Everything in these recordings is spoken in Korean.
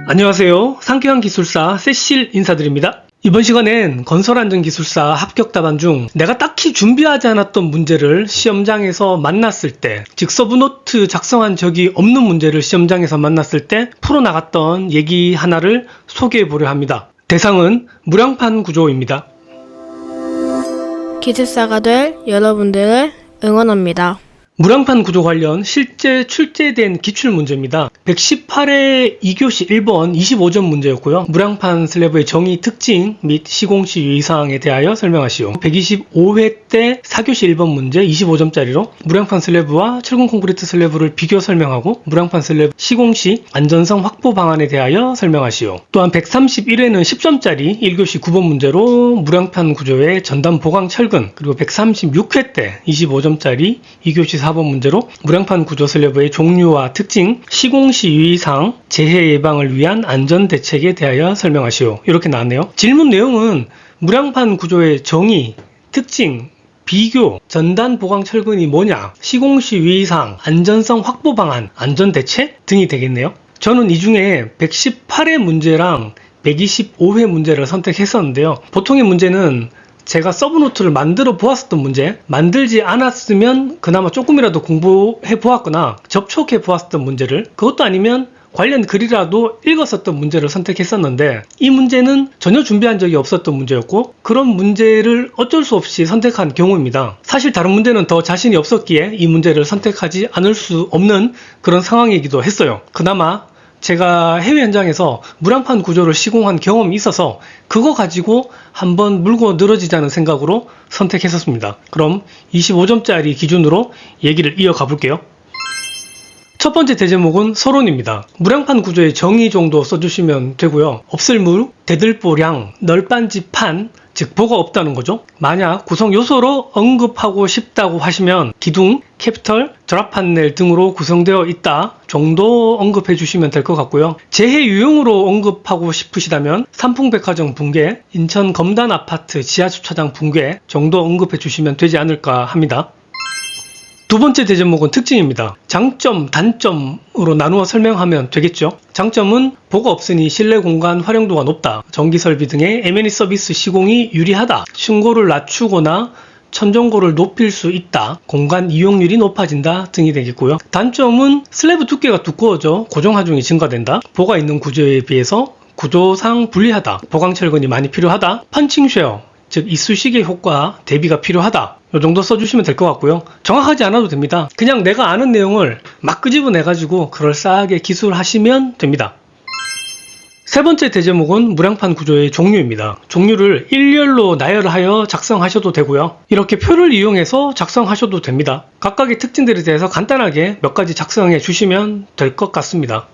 안녕하세요. 상쾌한 기술사 세실 인사드립니다. 이번 시간엔 건설안전기술사 합격 답안 중 내가 딱히 준비하지 않았던 문제를 시험장에서 만났을 때, 즉 서브노트 작성한 적이 없는 문제를 시험장에서 만났을 때 풀어나갔던 얘기 하나를 소개해 보려 합니다. 대상은 무량판 구조입니다. 기술사가 될 여러분들을 응원합니다. 무량판 구조 관련 실제 출제된 기출문제입니다. 118회 2교시 1번 25점 문제였고요. 무량판 슬래브의 정의 특징 및 시공시 유의사항에 대하여 설명하시오. 125회 때 4교시 1번 문제 25점짜리로 무량판 슬래브와 철근 콘크리트 슬래브를 비교 설명하고 무량판 슬래브 시공시 안전성 확보 방안에 대하여 설명하시오. 또한 131회는 10점짜리 1교시 9번 문제로 무량판 구조의 전단 보강 철근, 그리고 136회 때 25점짜리 2교시 4번 문제로 무량판 구조 슬래브의 종류와 특징, 시공시 유의사항, 재해 예방을 위한 안전 대책에 대하여 설명하시오. 이렇게 나왔네요. 질문 내용은 무량판 구조의 정의, 특징, 비교, 전단 보강 철근이 뭐냐, 시공시 유의사항, 안전성 확보 방안, 안전 대책 등이 되겠네요. 저는 이 중에 118회 문제랑 125회 문제를 선택했었는데요. 보통의 문제는 제가 서브노트를 만들어 보았었던 문제, 만들지 않았으면 그나마 조금이라도 공부해 보았거나 접촉해 보았었던 문제를, 그것도 아니면 관련 글이라도 읽었었던 문제를 선택했었는데, 이 문제는 전혀 준비한 적이 없었던 문제였고 그런 문제를 어쩔 수 없이 선택한 경우입니다. 사실 다른 문제는 더 자신이 없었기에 이 문제를 선택하지 않을 수 없는 그런 상황이기도 했어요. 그나마 제가 해외 현장에서 무량판 구조를 시공한 경험이 있어서 그거 가지고 한번 물고 늘어지자는 생각으로 선택했었습니다. 그럼 25점짜리 기준으로 얘기를 이어가 볼게요. 첫 번째 대제목은 서론입니다. 무량판 구조의 정의 정도 써주시면 되고요. 없을 물, 대들보량, 널빤지판, 즉 뭐가 없다는 거죠. 만약 구성 요소로 언급하고 싶다고 하시면 기둥, 캐피털, 드랍 판넬 등으로 구성되어 있다 정도 언급해 주시면 될 것 같고요. 재해 유형으로 언급하고 싶으시다면 삼풍백화점 붕괴, 인천 검단 아파트 지하주차장 붕괴 정도 언급해 주시면 되지 않을까 합니다. 두 번째 대제목은 특징입니다. 장점, 단점으로 나누어 설명하면 되겠죠. 장점은 보가 없으니 실내 공간 활용도가 높다. 전기 설비 등의 M&E 서비스 시공이 유리하다. 층고를 낮추거나 천정고를 높일 수 있다. 공간 이용률이 높아진다 등이 되겠고요. 단점은 슬래브 두께가 두꺼워져 고정 하중이 증가된다. 보가 있는 구조에 비해서 구조상 불리하다. 보강 철근이 많이 필요하다. 펀칭 쉐어, 즉 이쑤시개 효과 대비가 필요하다. 이 정도 써주시면 될 것 같고요. 정확하지 않아도 됩니다. 그냥 내가 아는 내용을 막 끄집어내가지고 그럴싸하게 기술하시면 됩니다. 세 번째 대제목은 무량판 구조의 종류입니다. 종류를 일렬로 나열하여 작성하셔도 되고요. 이렇게 표를 이용해서 작성하셔도 됩니다. 각각의 특징들에 대해서 간단하게 몇 가지 작성해 주시면 될 것 같습니다.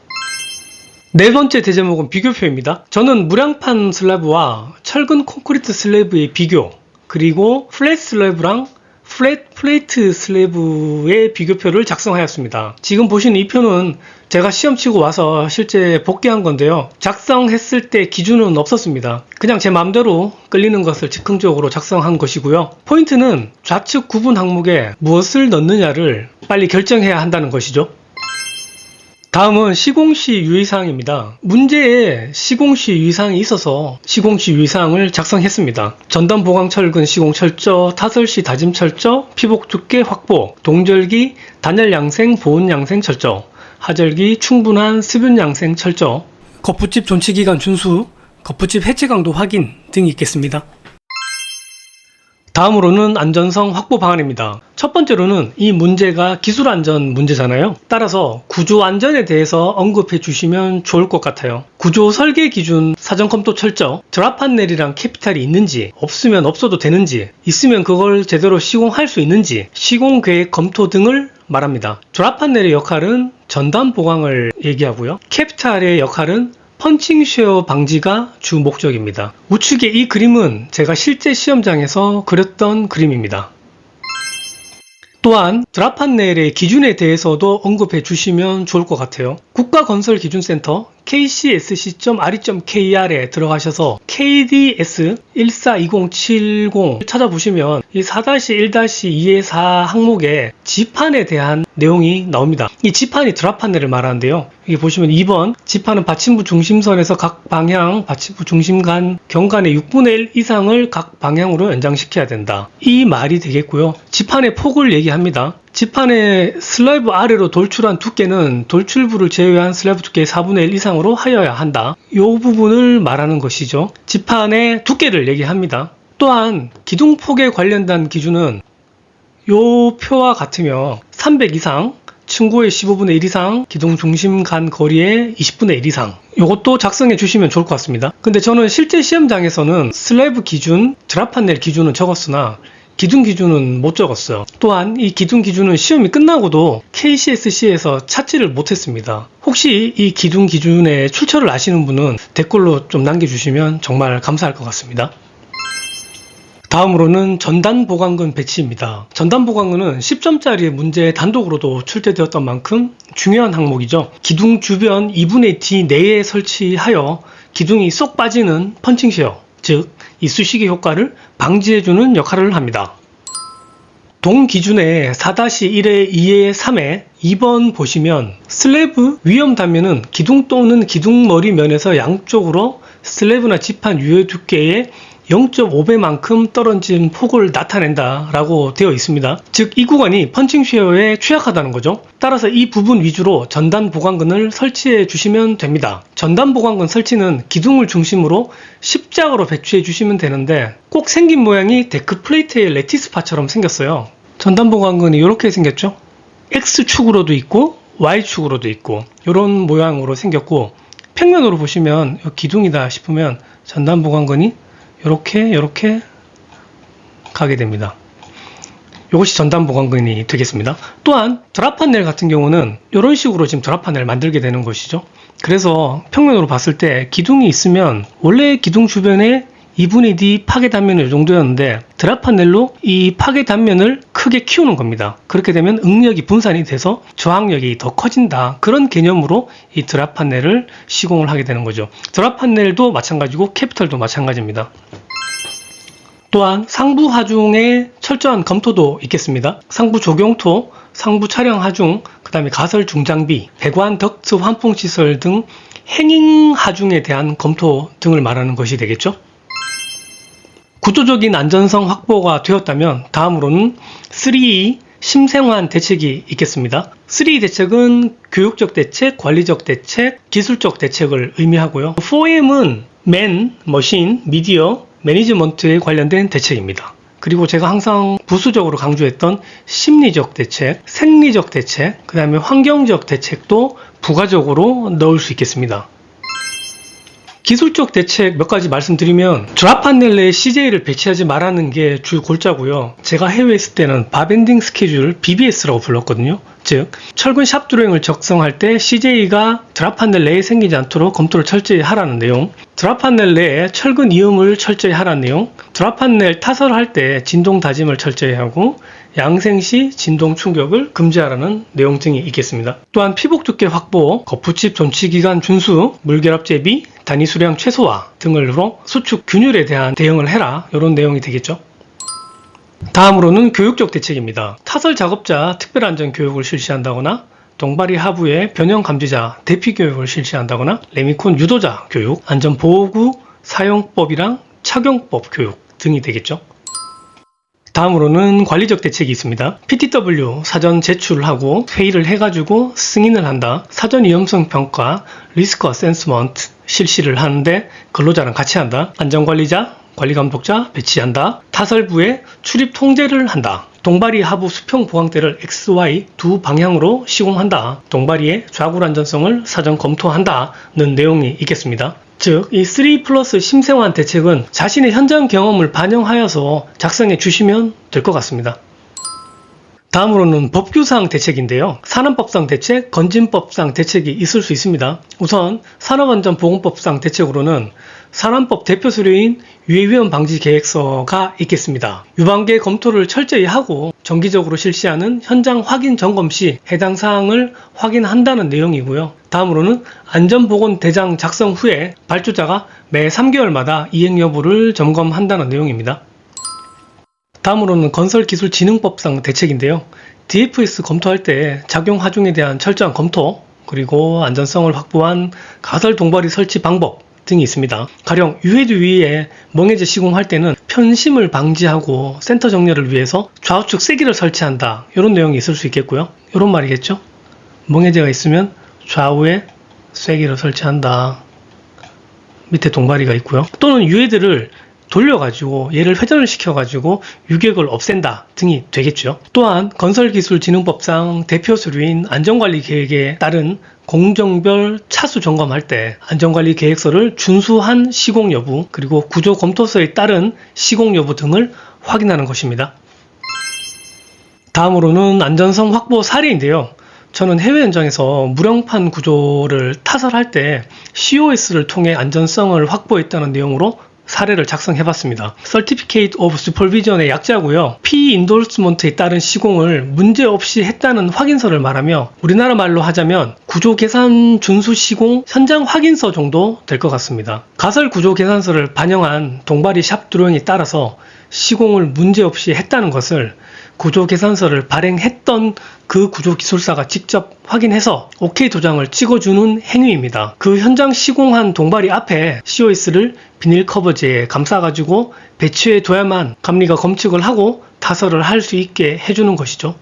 네 번째 대제목은 비교표입니다. 저는 무량판 슬래브와 철근 콘크리트 슬래브의 비교, 그리고 플랫 슬래브랑 플랫 플레이트 슬래브의 비교표를 작성하였습니다. 지금 보시는 이 표는 제가 시험 치고 와서 실제 복귀한 건데요. 작성했을 때 기준은 없었습니다. 그냥 제 마음대로 끌리는 것을 즉흥적으로 작성한 것이고요. 포인트는 좌측 구분 항목에 무엇을 넣느냐를 빨리 결정해야 한다는 것이죠. 다음은 시공시 유의사항입니다. 문제에 시공시 유의사항이 있어서 시공시 유의사항을 작성했습니다. 전단 보강 철근 시공 철저, 타설시 다짐 철저, 피복 두께 확보, 동절기 단열 양생 보온 양생 철저, 하절기 충분한 수분 양생 철저, 거푸집 존치 기간 준수, 거푸집 해체 강도 확인 등이 있겠습니다. 다음으로는 안전성 확보 방안입니다. 첫 번째로는 이 문제가 기술안전 문제잖아요. 따라서 구조안전에 대해서 언급해 주시면 좋을 것 같아요. 구조 설계 기준 사전 검토 철저, 드랍 판넬이랑 캐피탈이 있는지, 없으면 없어도 되는지, 있으면 그걸 제대로 시공할 수 있는지, 시공 계획 검토 등을 말합니다. 드랍 판넬의 역할은 전단 보강을 얘기하고요. 캐피탈의 역할은 펀칭 쉐어 방지가 주 목적입니다. 우측의 이 그림은 제가 실제 시험장에서 그렸던 그림입니다. 또한 드랍 판넬의 기준에 대해서도 언급해 주시면 좋을 것 같아요. 국가건설기준센터 kcsc.re.kr에 들어가셔서 KDS 142070 찾아보시면 이 4-1-2-4 항목에 지판에 대한 내용이 나옵니다. 이 지판이 드랍 판넬을 말하는데요. 여기 보시면 2번 지판은 받침부 중심선에서 각 방향 받침부 중심 간 경간의 6분의 1 이상을 각 방향으로 연장시켜야 된다. 이 말이 되겠고요. 지판의 폭을 얘기합니다. 지판의 슬라이브 아래로 돌출한 두께는 돌출부를 제외한 슬라이브 두께의 4분의 1 이상으로 하여야 한다. 이 부분을 말하는 것이죠. 지판의 두께를 얘기합니다. 또한 기둥폭에 관련된 기준은 이 표와 같으며 300 이상, 층고의 15분의 1 이상, 기둥 중심 간 거리의 20분의 1 이상, 이것도 작성해 주시면 좋을 것 같습니다. 근데 저는 실제 시험장에서는 슬라이브 기준, 드랍 판넬 기준은 적었으나 기둥 기준은 못 적었어요. 또한 이 기둥 기준은 시험이 끝나고도 KCSC에서 찾지를 못했습니다. 혹시 이 기둥 기준의 출처를 아시는 분은 댓글로 좀 남겨주시면 정말 감사할 것 같습니다. 다음으로는 전단 보강근 배치입니다. 전단 보강근은 10점짜리 문제 단독으로도 출제되었던 만큼 중요한 항목이죠. 기둥 주변 2분의 D 내에 설치하여 기둥이 쏙 빠지는 펀칭 쉐어, 즉 이쑤시개 효과를 방지해주는 역할을 합니다. 동기준의 4-1-2-3에 2번 보시면 슬래브 위험 단면은 기둥 또는 기둥머리 면에서 양쪽으로 슬래브나 지판 유효 두께의 0.5배만큼 떨어진 폭을 나타낸다 라고 되어 있습니다. 즉 이 구간이 펀칭 쉐어에 취약하다는 거죠. 따라서 이 부분 위주로 전단 보강근을 설치해 주시면 됩니다. 전단 보강근 설치는 기둥을 중심으로 십자가로 배치해 주시면 되는데 꼭 생긴 모양이 데크 플레이트의 레티스파처럼 생겼어요. 전단 보강근이 이렇게 생겼죠. X축으로도 있고 Y축으로도 있고 이런 모양으로 생겼고, 평면으로 보시면 기둥이다 싶으면 전단 보강근이 이렇게 가게 됩니다. 이것이 전단 보강근이 되겠습니다. 또한 드랍 판넬 같은 경우는 이런 식으로 지금 드랍 판넬을 만들게 되는 것이죠. 그래서 평면으로 봤을 때 기둥이 있으면 원래 기둥 주변에 2분의 D 파괴 단면은 이 정도였는데 드랍 판넬로 이 파괴 단면을 크게 키우는 겁니다. 그렇게 되면 응력이 분산이 돼서 저항력이 더 커진다. 그런 개념으로 이 드랍 판넬을 시공을 하게 되는 거죠. 드랍 판넬도 마찬가지고 캐피털도 마찬가지입니다. 또한 상부 하중의 철저한 검토도 있겠습니다. 상부 조경토, 상부 차량 하중, 그 다음에 가설 중장비, 배관 덕트 환풍 시설 등 행잉 하중에 대한 검토 등을 말하는 것이 되겠죠. 구조적인 안전성 확보가 되었다면 다음으로는 3E 심생환 대책이 있겠습니다. 3E 대책은 교육적 대책, 관리적 대책, 기술적 대책을 의미하고요. 4M은 맨, 머신, 미디어, 매니지먼트에 관련된 대책입니다. 그리고 제가 항상 부수적으로 강조했던 심리적 대책, 생리적 대책, 그 다음에 환경적 대책도 부가적으로 넣을 수 있겠습니다. 기술적 대책 몇 가지 말씀드리면 드랍 판넬 내에 CJ를 배치하지 말라는 게 주 골자고요. 제가 해외에 있을 때는 바벤딩 스케줄 BBS라고 불렀거든요. 즉 철근 샵 드로잉을 작성할 때 CJ가 드랍 판넬 내에 생기지 않도록 검토를 철저히 하라는 내용, 드랍 판넬 내에 철근 이음을 철저히 하라는 내용, 드랍 판넬 타설할 때 진동 다짐을 철저히 하고 양생 시 진동 충격을 금지하라는 내용 등이 있겠습니다. 또한 피복 두께 확보, 거푸칩 존치 기간 준수, 물결합 제비, 단위 수량 최소화 등으로 수축 균율에 대한 대응을 해라, 이런 내용이 되겠죠. 다음으로는 교육적 대책입니다. 타설 작업자 특별안전 교육을 실시한다거나 동바리 하부의 변형 감지자 대피 교육을 실시한다거나 레미콘 유도자 교육, 안전보호구 사용법이랑 착용법 교육 등이 되겠죠. 다음으로는 관리적 대책이 있습니다. PTW 사전 제출하고 회의를 해가지고 승인을 한다. 사전 위험성 평가, 리스크 어세스먼트 실시를 하는데 근로자랑 같이 한다. 안전관리자, 관리감독자 배치한다. 타설부에 출입 통제를 한다. 동바리 하부 수평 보강대를 XY 두 방향으로 시공한다. 동바리의 좌굴 안전성을 사전 검토한다는 내용이 있겠습니다. 즉, 이 3+ 심생환 대책은 자신의 현장 경험을 반영하여서 작성해 주시면 될 것 같습니다. 다음으로는 법규상 대책인데요. 산업법상 대책, 건진법상 대책이 있을 수 있습니다. 우선 산업안전보건법상 대책으로는 산안법 대표 서류인 유해위험 방지 계획서가 있겠습니다. 유방계 검토를 철저히 하고 정기적으로 실시하는 현장 확인 점검 시 해당 사항을 확인한다는 내용이고요. 다음으로는 안전보건 대장 작성 후에 발주자가 매 3개월마다 이행 여부를 점검한다는 내용입니다. 다음으로는 건설기술진흥법상 대책인데요. DFS 검토할 때 작용 하중에 대한 철저한 검토, 그리고 안전성을 확보한 가설 동바리 설치 방법 등이 있습니다. 가령 유해지 위에 멍해제 시공할 때는 편심을 방지하고 센터 정렬을 위해서 좌우측 쐐기를 설치한다, 이런 내용이 있을 수 있겠고요. 이런 말이겠죠. 멍해제가 있으면 좌우에 쐐기를 설치한다, 밑에 동바리가 있고요. 또는 유해들을 돌려가지고 얘를 회전을 시켜가지고 유격을 없앤다 등이 되겠죠. 또한 건설기술진흥법상 대표 서류인 안전관리 계획에 따른 공정별 차수 점검할 때 안전관리 계획서를 준수한 시공 여부, 그리고 구조 검토서에 따른 시공 여부 등을 확인하는 것입니다. 다음으로는 안전성 확보 사례인데요. 저는 해외 현장에서 무령판 구조를 타설할 때 COS를 통해 안전성을 확보했다는 내용으로 사례를 작성해봤습니다. Certificate of Supervision의 약자고요. P-Endorsement에 따른 시공을 문제없이 했다는 확인서를 말하며 우리나라 말로 하자면 구조계산 준수 시공 현장 확인서 정도 될 것 같습니다. 가설 구조계산서를 반영한 동바리 샵 드로잉에 따라서 시공을 문제없이 했다는 것을 구조계산서를 발행했던 그 구조기술사가 직접 확인해서 OK 도장을 찍어주는 행위입니다. 그 현장 시공한 동바리 앞에 COS를 비닐 커버제에 감싸가지고 배치해 둬야만 감리가 검측을 하고 타설을 할 수 있게 해주는 것이죠.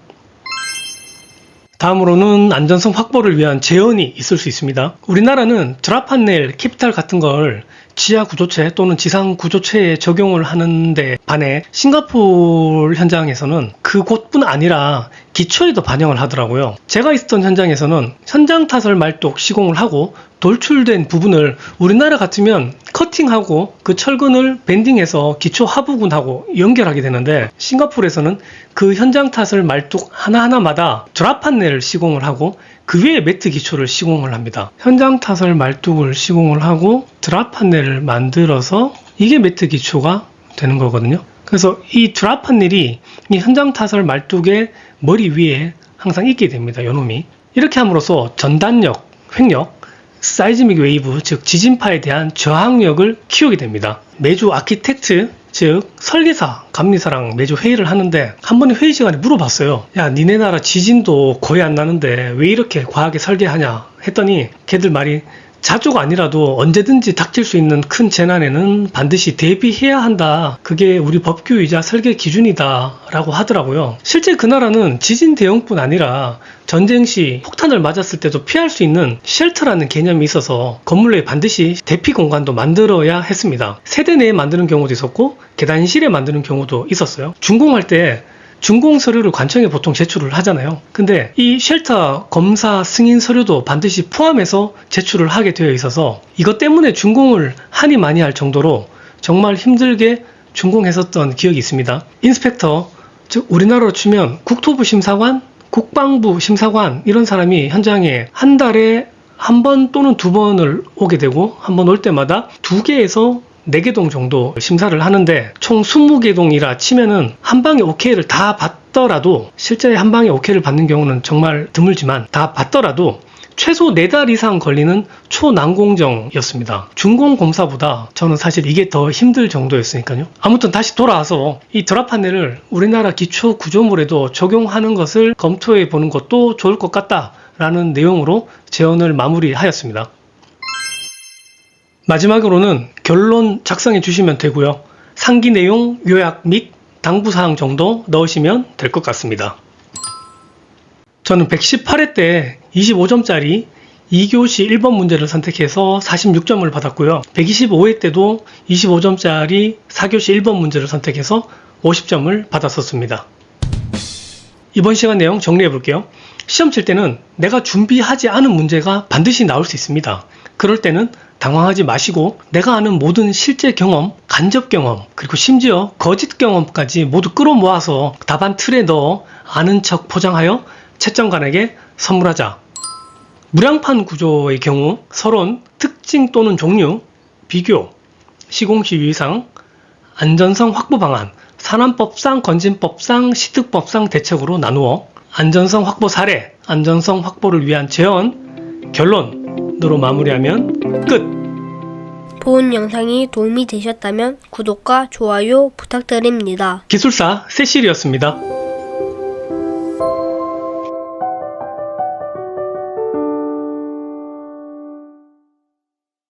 다음으로는 안전성 확보를 위한 제한이 있을 수 있습니다. 우리나라는 드랍판넬, 캐피탈 같은 걸 지하 구조체 또는 지상 구조체에 적용을 하는데 반해 싱가포르 현장에서는 그곳뿐 아니라 기초에도 반영을 하더라고요. 제가 있었던 현장에서는 현장 타설 말뚝 시공을 하고 돌출된 부분을 우리나라 같으면 커팅하고 그 철근을 밴딩해서 기초 하부군하고 연결하게 되는데 싱가포르에서는 그 현장 타설 말뚝 하나하나마다 드랍 판넬을 시공을 하고 그 위에 매트 기초를 시공을 합니다. 현장 타설 말뚝을 시공을 하고 드랍 판넬을 만들어서 이게 매트 기초가 되는 거거든요. 그래서 이 드랍 판넬이 이 현장 타설 말뚝의 머리 위에 항상 있게 됩니다. 요놈이. 이렇게 함으로써 전단력, 횡력, 사이즈믹 웨이브, 즉 지진파에 대한 저항력을 키우게 됩니다. 매주 아키텍트, 즉 설계사, 감리사랑 매주 회의를 하는데 한 번에 회의 시간에 물어봤어요. 야, 니네 나라 지진도 거의 안 나는데 왜 이렇게 과하게 설계하냐 했더니 걔들 말이 자주가 아니라도 언제든지 닥칠 수 있는 큰 재난에는 반드시 대비해야 한다. 그게 우리 법규이자 설계 기준이다 라고 하더라고요. 실제 그 나라는 지진 대응뿐 아니라 전쟁 시 폭탄을 맞았을 때도 피할 수 있는 쉘터라는 개념이 있어서 건물 내에 반드시 대피 공간도 만들어야 했습니다. 세대 내에 만드는 경우도 있었고 계단실에 만드는 경우도 있었어요. 준공할 때 준공 서류를 관청에 보통 제출을 하잖아요. 근데 이 쉘터 검사 승인 서류도 반드시 포함해서 제출을 하게 되어 있어서 이것 때문에 준공을 한이 많이 할 정도로 정말 힘들게 준공했었던 기억이 있습니다. 인스펙터, 즉 우리나라로 치면 국토부 심사관, 국방부 심사관 이런 사람이 현장에 한 달에 한 번 또는 두 번을 오게 되고 한 번 올 때마다 2개에서 4개 동 정도 심사를 하는데 총 20개 동이라 치면은 한 방에 OK를 다 받더라도 실제 한 방에 OK를 받는 경우는 정말 드물지만 다 받더라도 최소 4달 이상 걸리는 초난공정이었습니다. 준공검사보다 저는 사실 이게 더 힘들 정도였으니까요. 아무튼 다시 돌아와서 이 드랍 판넬을 우리나라 기초 구조물에도 적용하는 것을 검토해 보는 것도 좋을 것 같다라는 내용으로 제언을 마무리하였습니다. 마지막으로는 결론 작성해 주시면 되고요. 상기 내용 요약 및 당부사항 정도 넣으시면 될 것 같습니다. 저는 118회 때 25점짜리 2교시 1번 문제를 선택해서 46점을 받았고요. 125회 때도 25점짜리 4교시 1번 문제를 선택해서 50점을 받았었습니다. 이번 시간 내용 정리해 볼게요. 시험 칠 때는 내가 준비하지 않은 문제가 반드시 나올 수 있습니다. 그럴 때는 당황하지 마시고 내가 아는 모든 실제 경험, 간접 경험, 그리고 심지어 거짓 경험까지 모두 끌어모아서 답안 틀에 넣어 아는 척 포장하여 채점관에게 선물하자. 무량판 구조의 경우 서론, 특징 또는 종류, 비교, 시공시 유의사항, 안전성 확보 방안, 산안법상, 건진법상, 시특법상 대책으로 나누어 안전성 확보 사례, 안전성 확보를 위한 제언, 결론으로 마무리하면 끝! 본 영상이 도움이 되셨다면 구독과 좋아요 부탁드립니다. 기술사 세실이었습니다.